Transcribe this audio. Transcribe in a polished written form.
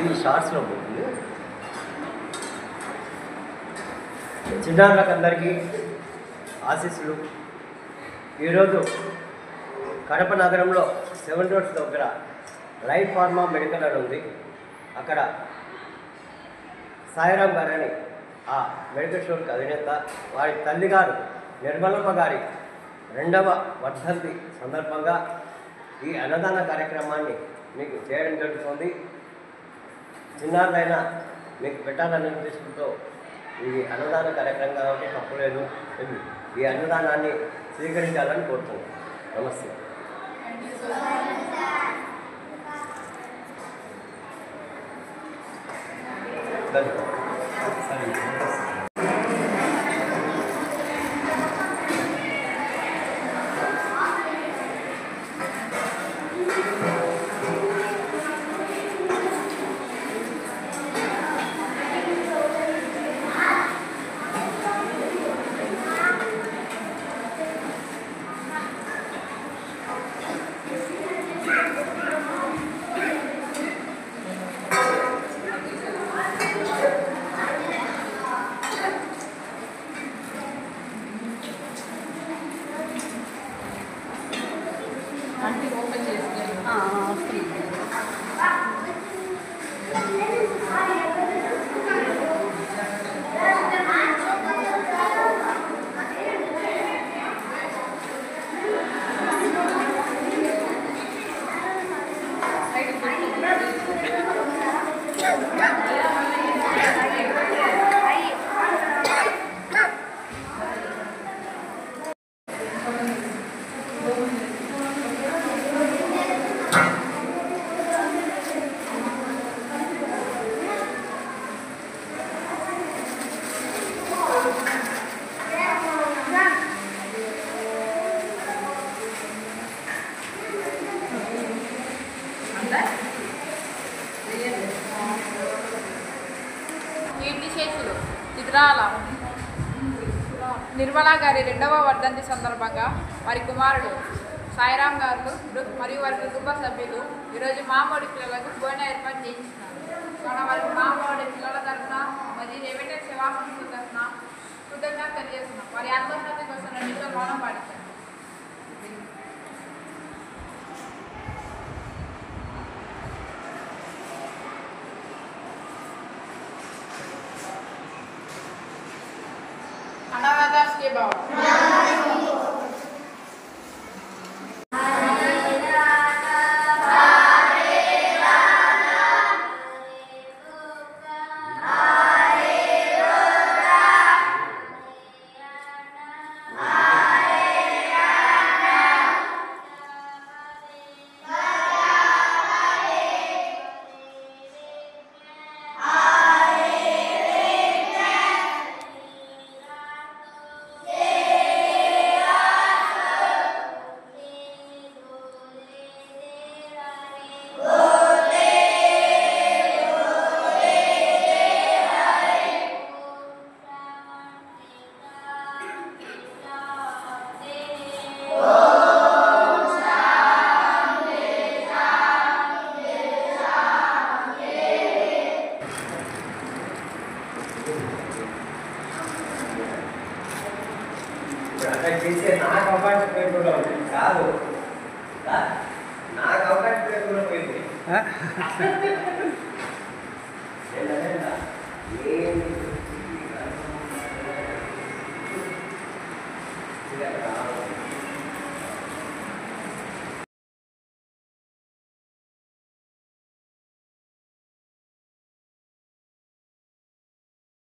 ఈ షార్ట్స్లో పోతుంది. చిన్నారులకు అందరికీ ఆశీస్సులు. ఈరోజు కడప నగరంలో 7 రోడ్స్ దగ్గర లైఫ్ ఫార్మా మెడికల్ అని ఉంది. అక్కడ సాయిరామ్ గారని ఆ మెడికల్ స్టోర్కి అధినేత, వారి తల్లిగారు నిర్మలమ్మ గారి 2వ వర్ధంతి సందర్భంగా ఈ అన్నదాన కార్యక్రమాన్ని మీకు చేయడం జరుగుతుంది. చిన్నారులైనా మీకు పెట్టాలనే ఉద్దేశంతో ఈ అన్నదాన కార్యక్రమం కాబట్టి తప్పులేదు. ఈ అన్నదానాన్ని స్వీకరించాలని కోరుతున్నాను. నమస్తే. కీర్తిశేషులు చిత్రాల నిర్మల గారి 2వ వర్ధంతి సందర్భంగా వారి కుమారుడు సాయిరామ్ గారు మరియు వారి కుటుంబ సభ్యులు ఈరోజు మామూడి పిల్లలకు భోజనం ఏర్పాటు చేయించున్నారు. మన వారి మామూడి పిల్లల తరఫున మరియు రెవెన్యూ సేవా సంస్థ తరఫున కృతజ్ఞత తెలియజేస్తున్నాం. వారి ఆత్మోన్నతి కోసం 2 నిమిషాలు మౌనం పాటించారు. अनादास के बाबा అక్కడ చేసే నాకు అవకాశం పేరులో ఉంది కాదు, నాకు అవకాశం పేరులో పోయింది.